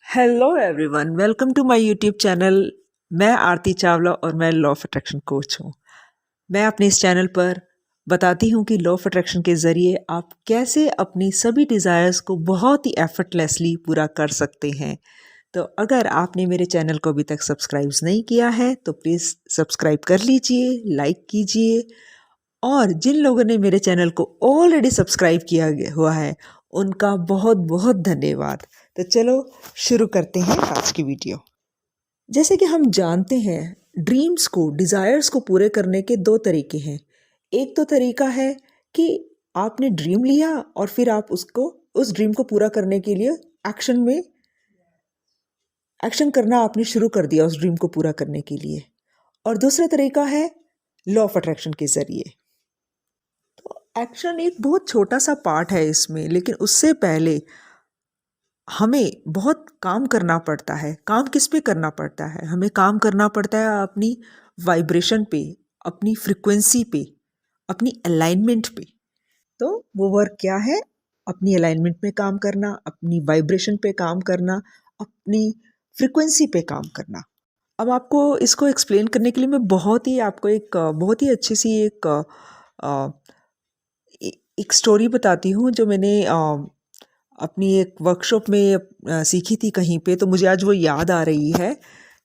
Hello everyone, welcome to my YouTube channel. मैं आरती चावला और मैं लॉ ऑफ अट्रैक्शन कोच हूँ। मैं अपने इस चैनल पर बताती हूँ कि लॉ ऑफ अट्रैक्शन के ज़रिए आप कैसे अपनी सभी डिज़ायर्स को बहुत ही एफर्टलेसली पूरा कर सकते हैं। तो अगर आपने मेरे चैनल को अभी तक सब्सक्राइब नहीं किया है तो प्लीज़ सब्सक्राइब कर लीजिए, लाइक कीजिए। और जिन लोगों ने मेरे चैनल को ऑलरेडी सब्सक्राइब हुआ है उनका बहुत बहुत धन्यवाद। तो चलो शुरू करते हैं आज की वीडियो। जैसे कि हम जानते हैं, ड्रीम्स को, डिज़ायर्स को पूरे करने के दो तरीके हैं। एक तो तरीका है कि आपने ड्रीम लिया और फिर आप उस ड्रीम को पूरा करने के लिए एक्शन करना आपने शुरू कर दिया उस ड्रीम को पूरा करने के लिए। और दूसरा तरीका है लॉ ऑफ अट्रैक्शन के ज़रिए। एक्शन एक बहुत छोटा सा पार्ट है इसमें, लेकिन उससे पहले हमें बहुत काम करना पड़ता है। काम किस पे करना पड़ता है? हमें काम करना पड़ता है अपनी वाइब्रेशन पे, अपनी फ्रिक्वेंसी पे, अपनी अलाइनमेंट पे। तो वो वर्क क्या है? अपनी अलाइनमेंट में काम करना, अपनी वाइब्रेशन पे काम करना, अपनी फ्रिक्वेंसी पे काम करना। अब आपको इसको एक्सप्लेन करने के लिए मैं बहुत ही अच्छी सी एक स्टोरी बताती हूँ जो मैंने अपनी एक वर्कशॉप में सीखी थी कहीं पे। तो मुझे आज वो याद आ रही है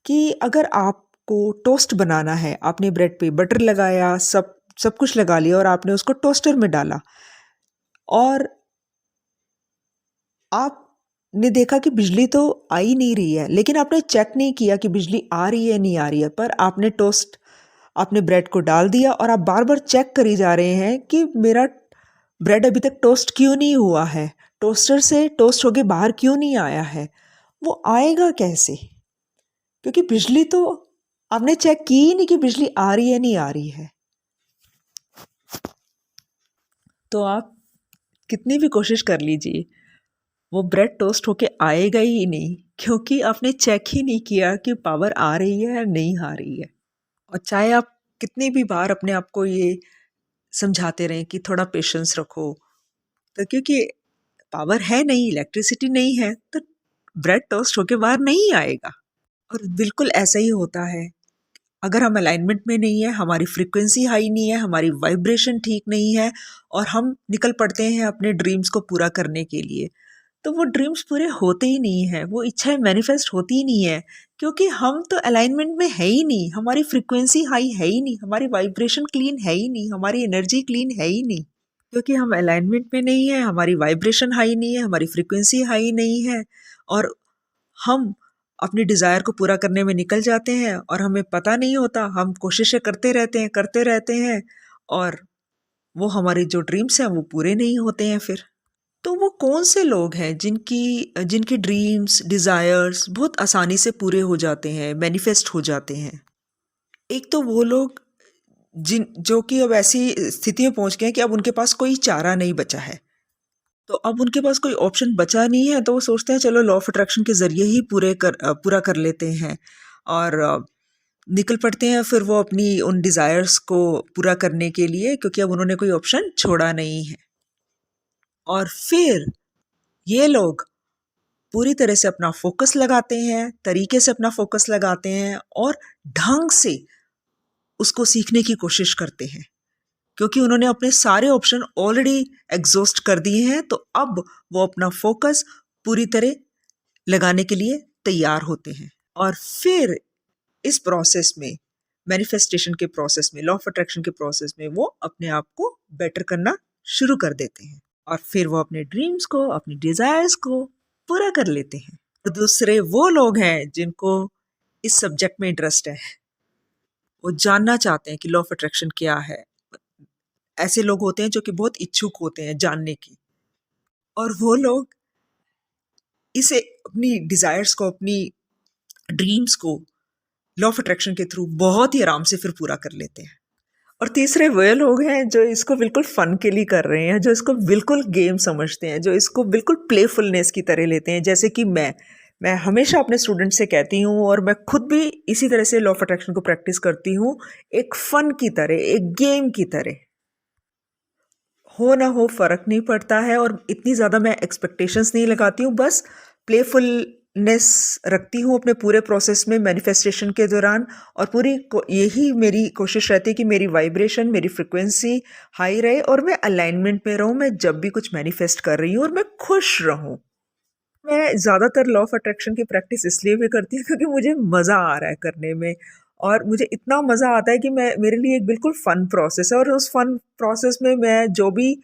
कि अगर आपको टोस्ट बनाना है, आपने ब्रेड पे बटर लगाया, सब सब कुछ लगा लिया और आपने उसको टोस्टर में डाला और आपने देखा कि बिजली तो आ ही नहीं रही है, लेकिन आपने चेक नहीं किया कि बिजली आ रही है नहीं आ रही है। पर आपने ब्रेड को डाल दिया और आप बार बार चेक करी जा रहे हैं कि मेरा ब्रेड अभी तक टोस्ट क्यों नहीं हुआ है, टोस्टर से टोस्ट होके बाहर क्यों नहीं आया है। वो आएगा कैसे? क्योंकि बिजली तो आपने चेक की ही नहीं कि बिजली आ रही है नहीं आ रही है। तो आप कितनी भी कोशिश कर लीजिए, वो ब्रेड टोस्ट होके आएगा ही नहीं, क्योंकि आपने चेक ही नहीं किया कि पावर आ रही है या नहीं आ रही है। और चाहे आप कितनी भी बार अपने आप को ये समझाते रहें कि थोड़ा पेशेंस रखो, तो क्योंकि पावर है नहीं, इलेक्ट्रिसिटी नहीं है, तो ब्रेड टोस्ट होके बाहर नहीं आएगा। और बिल्कुल ऐसा ही होता है। अगर हम अलाइनमेंट में नहीं है, हमारी फ्रीक्वेंसी हाई नहीं है, हमारी वाइब्रेशन ठीक नहीं है और हम निकल पड़ते हैं अपने ड्रीम्स को पूरा करने के लिए, तो वो ड्रीम्स पूरे होते ही नहीं है, वो इच्छाएं मैनिफेस्ट होती ही नहीं है। क्योंकि हम तो अलाइनमेंट में है ही नहीं, हमारी फ्रीक्वेंसी हाई है ही नहीं, हमारी वाइब्रेशन क्लीन है ही नहीं, हमारी एनर्जी क्लीन है ही नहीं। क्योंकि हम अलाइनमेंट में नहीं है, हमारी वाइब्रेशन हाई नहीं है, हमारी फ्रीक्वेंसी हाई नहीं है और हम अपनी डिज़ायर को पूरा करने में निकल जाते हैं और हमें पता नहीं होता, हम कोशिशें करते रहते हैं और वो हमारे जो ड्रीम्स हैं वो पूरे नहीं होते हैं फिर। तो वो कौन से लोग हैं जिनकी जिनके ड्रीम्स, डिज़ायर्स बहुत आसानी से पूरे हो जाते हैं, मैनिफेस्ट हो जाते हैं? एक तो वो लोग जिन जो कि अब ऐसी स्थिति में पहुंच गए हैं कि अब उनके पास कोई चारा नहीं बचा है। तो अब उनके पास कोई ऑप्शन बचा नहीं है, तो वो सोचते हैं चलो लॉ ऑफ अट्रैक्शन के ज़रिए ही पूरा कर लेते हैं और निकल पड़ते हैं फिर वो अपनी उन डिज़ायर्स को पूरा करने के लिए, क्योंकि अब उन्होंने कोई ऑप्शन छोड़ा नहीं है। और फिर ये लोग पूरी तरह से अपना फोकस लगाते हैं, तरीके से अपना फोकस लगाते हैं और ढंग से उसको सीखने की कोशिश करते हैं, क्योंकि उन्होंने अपने सारे ऑप्शन ऑलरेडी एग्जॉस्ट कर दिए हैं। तो अब वो अपना फोकस पूरी तरह लगाने के लिए तैयार होते हैं। और फिर इस प्रोसेस में, मैनिफेस्टेशन के प्रोसेस में, लॉ ऑफ अट्रैक्शन के प्रोसेस में वो अपने आप को बेटर करना शुरू कर देते हैं और फिर वो अपने ड्रीम्स को, अपनी डिजायर्स को पूरा कर लेते हैं। तो दूसरे वो लोग हैं जिनको इस सब्जेक्ट में इंटरेस्ट है, वो जानना चाहते हैं कि लॉ ऑफ अट्रैक्शन क्या है। ऐसे लोग होते हैं जो कि बहुत इच्छुक होते हैं जानने की, और वो लोग इसे, अपनी डिजायर्स को, अपनी ड्रीम्स को लॉ ऑफ अट्रैक्शन के थ्रू बहुत ही आराम से फिर पूरा कर लेते हैं। और तीसरे वे लोग हैं जो इसको बिल्कुल फन के लिए कर रहे हैं, जो इसको बिल्कुल गेम समझते हैं, जो इसको बिल्कुल प्लेफुलनेस की तरह लेते हैं। जैसे कि मैं हमेशा अपने स्टूडेंट से कहती हूँ और मैं खुद भी इसी तरह से लॉ ऑफ अट्रैक्शन को प्रैक्टिस करती हूँ, एक फन की तरह, एक गेम की तरह। हो ना हो फर्क नहीं पड़ता है और इतनी ज़्यादा मैं एक्सपेक्टेशंस नहीं लगाती हूँ, बस प्लेफुल नेस रखती हूँ अपने पूरे प्रोसेस में मैनिफेस्टेशन के दौरान, और यही मेरी कोशिश रहती है कि मेरी वाइब्रेशन, मेरी फ्रिक्वेंसी हाई रहे और मैं अलाइनमेंट में रहूँ, मैं जब भी कुछ मैनिफेस्ट कर रही हूँ, और मैं खुश रहूँ। मैं ज़्यादातर लॉ ऑफ अट्रैक्शन की प्रैक्टिस इसलिए भी करती हूँ क्योंकि मुझे मज़ा आ रहा है करने में, और मुझे इतना मज़ा आता है कि मेरे लिए एक बिल्कुल फ़न प्रोसेस है, और उस फ़न प्रोसेस में मैं जो भी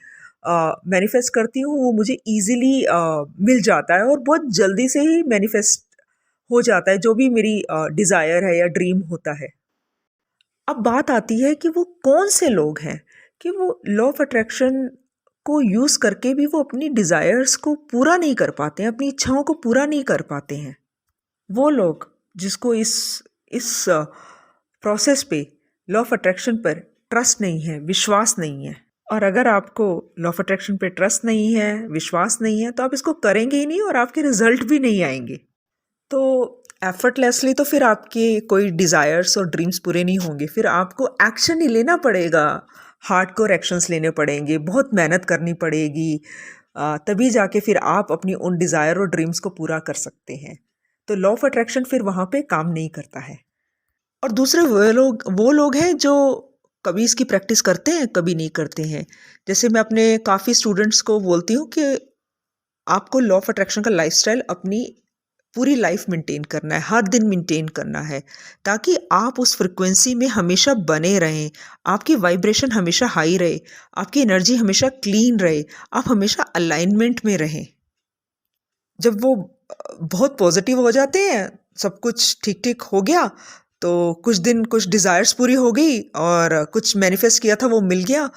मैनिफेस्ट करती हूँ वो मुझे ईज़िली मिल जाता है, और बहुत जल्दी से ही मैनिफेस्ट हो जाता है जो भी मेरी डिज़ायर है या ड्रीम होता है। अब बात आती है कि वो कौन से लोग हैं कि वो लॉ ऑफ अट्रैक्शन को यूज़ करके भी वो अपनी डिज़ायर्स को पूरा नहीं कर पाते हैं, अपनी इच्छाओं को पूरा नहीं कर पाते हैं। वो लोग जिसको इस प्रोसेस पे, लॉ ऑफ अट्रैक्शन पर ट्रस्ट नहीं है, विश्वास नहीं है। और अगर आपको लॉ ऑफ अट्रैक्शन पे ट्रस्ट नहीं है, विश्वास नहीं है, तो आप इसको करेंगे ही नहीं और आपके रिजल्ट भी नहीं आएंगे। तो एफर्टलेसली तो फिर आपके कोई डिज़ायर्स और ड्रीम्स पूरे नहीं होंगे, फिर आपको एक्शन ही लेना पड़ेगा, हार्डकोर एक्शंस लेने पड़ेंगे, बहुत मेहनत करनी पड़ेगी, तभी जाके फिर आप अपनी उन डिज़ायर और ड्रीम्स को पूरा कर सकते हैं। तो लॉ ऑफ अट्रैक्शन फिर वहाँ पे काम नहीं करता है। और दूसरे वो लोग हैं जो कभी इसकी प्रैक्टिस करते हैं, कभी नहीं करते हैं। जैसे मैं अपने काफ़ी स्टूडेंट्स को बोलती हूँ कि आपको लॉ ऑफ अट्रैक्शन का लाइफस्टाइल अपनी पूरी लाइफ मेंटेन करना है, हर दिन मेंटेन करना है, ताकि आप उस फ्रिक्वेंसी में हमेशा बने रहें, आपकी वाइब्रेशन हमेशा हाई रहे, आपकी एनर्जी हमेशा क्लीन रहे, आप हमेशा अलाइनमेंट में रहें। जब वो बहुत पॉजिटिव हो जाते हैं, सब कुछ ठीक ठीक हो गया, तो कुछ दिन कुछ डिज़ायर्स पूरी हो गई और कुछ मैनिफेस्ट किया था वो मिल गया,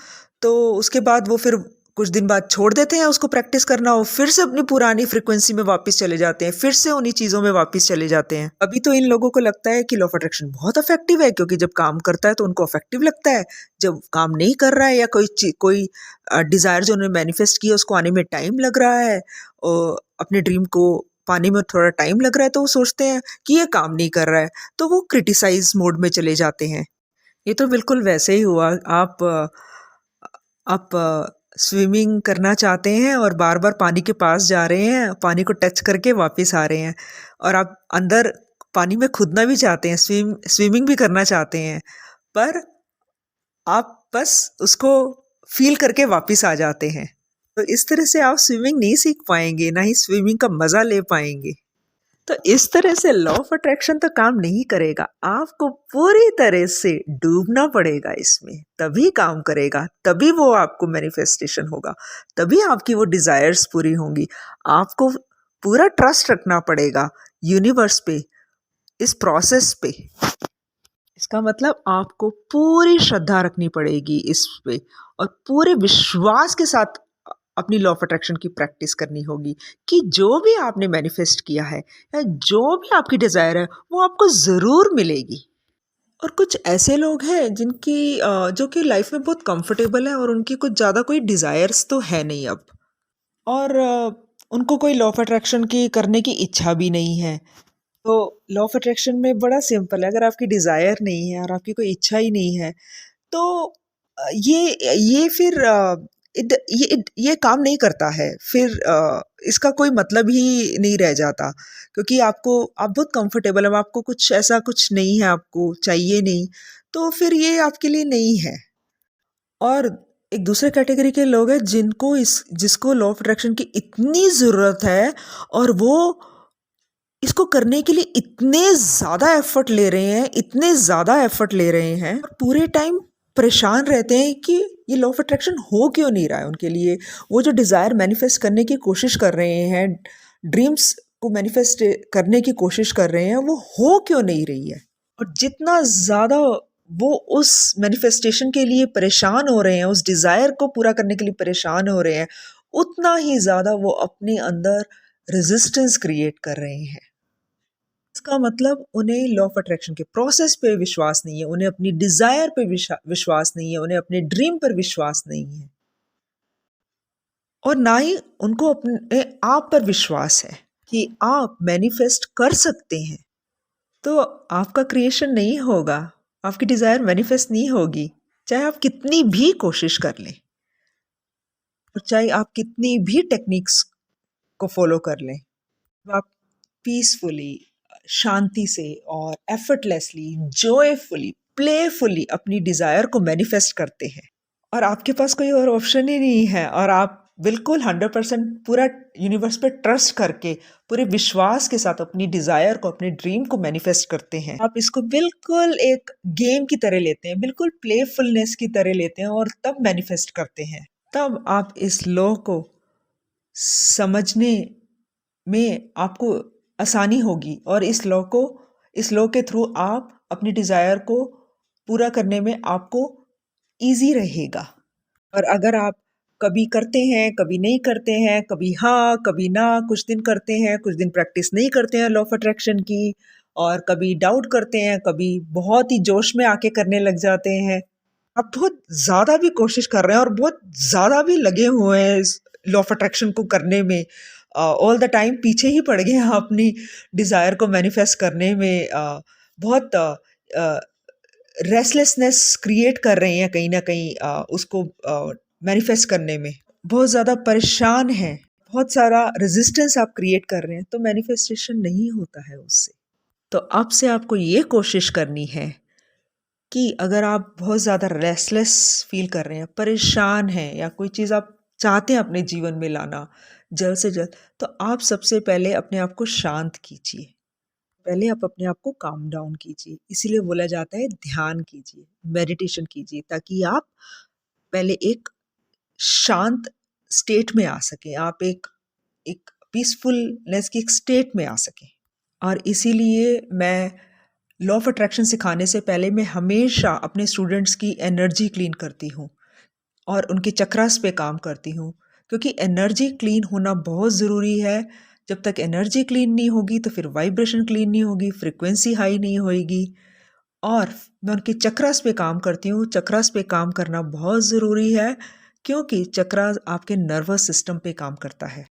तो उसके बाद वो फिर कुछ दिन बाद छोड़ देते हैं उसको प्रैक्टिस करना, और फिर से अपनी पुरानी फ्रीक्वेंसी में वापस चले जाते हैं, फिर से उन्हीं चीज़ों में वापस चले जाते हैं। अभी तो इन लोगों को लगता है कि लॉ ऑफ अट्रैक्शन बहुत इफेक्टिव है, क्योंकि जब काम करता है तो उनको इफेक्टिव लगता है, जब काम नहीं कर रहा है या कोई डिज़ायर जो उन्होंने मैनिफेस्ट किया उसको आने में टाइम लग रहा है, और अपने ड्रीम को पाने में थोड़ा टाइम लग रहा है, तो वो सोचते हैं कि ये काम नहीं कर रहा है, तो वो क्रिटिसाइज मोड में चले जाते हैं। ये तो बिल्कुल वैसे ही हुआ। आप स्विमिंग करना चाहते हैं और बार बार पानी के पास जा रहे हैं, पानी को टच करके वापस आ रहे हैं, और आप अंदर पानी में कूदना भी चाहते हैं, स्विमिंग भी करना चाहते हैं, पर आप बस उसको फील करके वापस आ जाते हैं। तो इस तरह से आप स्विमिंग नहीं सीख पाएंगे, ना ही स्विमिंग का मज़ा ले पाएंगे। तो इस तरह से लॉ ऑफ अट्रैक्शन तो काम नहीं करेगा, आपको पूरी तरह से डूबना पड़ेगा इसमें, तभी काम करेगा, तभी वो आपको मैनिफेस्टेशन होगा, तभी आपकी वो डिज़ायर्स पूरी होंगी। आपको पूरा ट्रस्ट रखना पड़ेगा यूनिवर्स पे, इस प्रोसेस पे। इसका मतलब आपको पूरी श्रद्धा रखनी पड़ेगी इस पे, और पूरे विश्वास के साथ अपनी लॉ ऑफ अट्रैक्शन की प्रैक्टिस करनी होगी कि जो भी आपने मैनिफेस्ट किया है या जो भी आपकी डिज़ायर है वो आपको ज़रूर मिलेगी। और कुछ ऐसे लोग हैं जो कि लाइफ में बहुत कंफर्टेबल है, और उनकी कुछ ज़्यादा कोई डिज़ायर्स तो है नहीं अब, और उनको कोई लॉ ऑफ अट्रैक्शन की करने की इच्छा भी नहीं है। तो लॉ ऑफ अट्रैक्शन में बड़ा सिंपल है, अगर आपकी डिज़ायर नहीं है और आपकी कोई इच्छा ही नहीं है, तो ये फिर ये काम नहीं करता है, फिर इसका कोई मतलब ही नहीं रह जाता, क्योंकि आप बहुत कंफर्टेबल है, आपको कुछ ऐसा कुछ नहीं है, आपको चाहिए नहीं, तो फिर ये आपके लिए नहीं है। और एक दूसरे कैटेगरी के लोग हैं जिसको लॉ ऑफ अट्रैक्शन की इतनी ज़रूरत है, और वो इसको करने के लिए इतने ज़्यादा एफर्ट ले रहे हैं, इतने ज़्यादा एफर्ट ले रहे हैं, और पूरे टाइम परेशान रहते हैं कि ये लॉ ऑफ अट्रैक्शन हो क्यों नहीं रहा है उनके लिए। वो जो डिज़ायर मैनिफेस्ट करने की कोशिश कर रहे हैं, ड्रीम्स को मैनिफेस्ट करने की कोशिश कर रहे हैं, वो हो क्यों नहीं रही है। और जितना ज़्यादा वो उस मैनिफेस्टेशन के लिए परेशान हो रहे हैं, उस डिज़ायर को पूरा करने के लिए परेशान हो रहे हैं, उतना ही ज़्यादा वो अपने अंदर रेजिस्टेंस क्रिएट कर रहे हैं। इसका मतलब उन्हें लॉ ऑफ अट्रैक्शन के प्रोसेस पे विश्वास नहीं है, उन्हें अपनी डिज़ायर पे विश्वास नहीं है, उन्हें अपने ड्रीम पर विश्वास नहीं है, और ना ही उनको अपने आप पर विश्वास है कि आप मैनिफेस्ट कर सकते हैं। तो आपका क्रिएशन नहीं होगा, आपकी डिज़ायर मैनिफेस्ट नहीं होगी, चाहे आप कितनी भी कोशिश कर लें, और चाहे आप कितनी भी टेक्निक्स को फॉलो कर लें। आप पीसफुली, शांति से और एफर्टलेसली, जॉयफुली, प्लेफुली अपनी डिज़ायर को मैनिफेस्ट करते हैं। और आपके पास कोई और ऑप्शन ही नहीं है, और आप बिल्कुल 100% पूरा यूनिवर्स पे ट्रस्ट करके, पूरे विश्वास के साथ अपनी डिज़ायर को, अपने ड्रीम को मैनिफेस्ट करते हैं। आप इसको बिल्कुल एक गेम की तरह लेते हैं, बिल्कुल प्लेफुलनेस की तरह लेते हैं और तब मैनिफेस्ट करते हैं। तब आप इस लॉ को समझने में आपको आसानी होगी, और इस लॉ के थ्रू आप अपनी डिज़ायर को पूरा करने में आपको ईज़ी रहेगा। और अगर आप कभी करते हैं, कभी नहीं करते हैं, कभी हाँ, कभी ना, कुछ दिन करते हैं, कुछ दिन प्रैक्टिस नहीं करते हैं लॉ ऑफ अट्रैक्शन की, और कभी डाउट करते हैं, कभी बहुत ही जोश में आके करने लग जाते हैं। आप बहुत ज़्यादा भी कोशिश कर रहे हैं और बहुत ज़्यादा भी लगे हुए हैं इस लॉ ऑफ अट्रैक्शन को करने में, ऑल द टाइम पीछे ही पड़ गए हैं अपनी डिज़ायर को मैनिफेस्ट करने में, बहुत रेस्टलेसनेस क्रिएट कर रहे हैं कहीं ना कहीं, उसको मैनिफेस्ट करने में बहुत ज़्यादा परेशान हैं, बहुत सारा रेजिस्टेंस आप क्रिएट कर रहे हैं, तो मैनिफेस्टेशन नहीं होता है उससे। तो अब से आपको ये कोशिश करनी है कि अगर आप बहुत ज़्यादा रेस्टलेस फील कर रहे हैं, परेशान हैं, या कोई चीज़ आप चाहते हैं अपने जीवन में लाना जल्द से जल्द, तो आप सबसे पहले अपने आप को शांत कीजिए। पहले आप अपने आप को काम डाउन कीजिए। इसीलिए बोला जाता है ध्यान कीजिए, मेडिटेशन कीजिए, ताकि आप पहले एक शांत स्टेट में आ सकें, आप एक एक पीसफुलनेस की एक स्टेट में आ सकें। और इसीलिए मैं लॉ ऑफ अट्रैक्शन सिखाने से पहले मैं हमेशा अपने स्टूडेंट्स की एनर्जी क्लीन करती हूँ और उनके चक्रास पे काम करती हूँ, क्योंकि एनर्जी क्लीन होना बहुत ज़रूरी है। जब तक एनर्जी क्लीन नहीं होगी तो फिर वाइब्रेशन क्लीन नहीं होगी, फ्रिक्वेंसी हाई नहीं होएगी। और मैं उनके चक्रास पे काम करती हूँ। चक्रास पे काम करना बहुत ज़रूरी है, क्योंकि चक्रास आपके नर्वस सिस्टम पे काम करता है।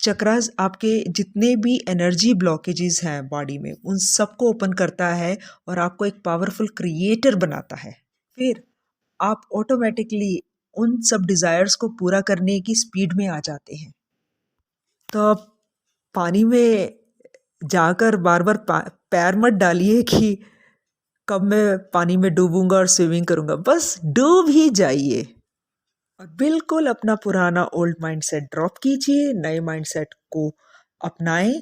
चक्रास आपके जितने भी एनर्जी ब्लॉकेजेस हैं बॉडी में, उन सबको ओपन करता है और आपको एक पावरफुल क्रिएटर बनाता है। फिर आप ऑटोमेटिकली उन सब डिज़ायर्स को पूरा करने की स्पीड में आ जाते हैं। तो आप पानी में जाकर बार बार पैर मत डालिए कि कब मैं पानी में डूबूंगा और स्विमिंग करूंगा। बस डूब ही जाइए और बिल्कुल अपना पुराना ओल्ड माइंडसेट ड्रॉप कीजिए, नए माइंडसेट को अपनाएं।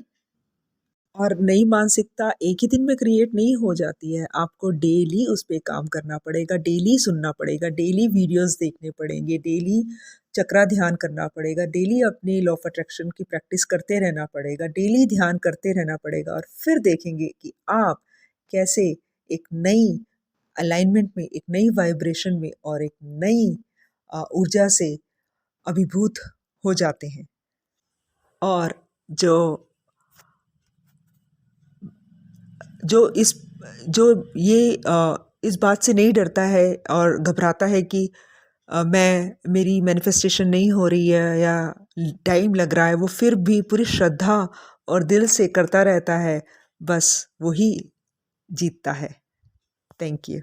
और नई मानसिकता एक ही दिन में क्रिएट नहीं हो जाती है, आपको डेली उस पे काम करना पड़ेगा, डेली सुनना पड़ेगा, डेली वीडियोस देखने पड़ेंगे, डेली चक्रा ध्यान करना पड़ेगा, डेली अपनी लॉ ऑफ अट्रैक्शन की प्रैक्टिस करते रहना पड़ेगा, डेली ध्यान करते रहना पड़ेगा। और फिर देखेंगे कि आप कैसे एक नई अलाइनमेंट में, एक नई वाइब्रेशन में और एक नई ऊर्जा से अभिभूत हो जाते हैं। और जो जो इस जो ये इस बात से नहीं डरता है और घबराता है कि मेरी मैनिफेस्टेशन नहीं हो रही है या टाइम लग रहा है, वो फिर भी पूरी श्रद्धा और दिल से करता रहता है, बस वही जीतता है। Thank you.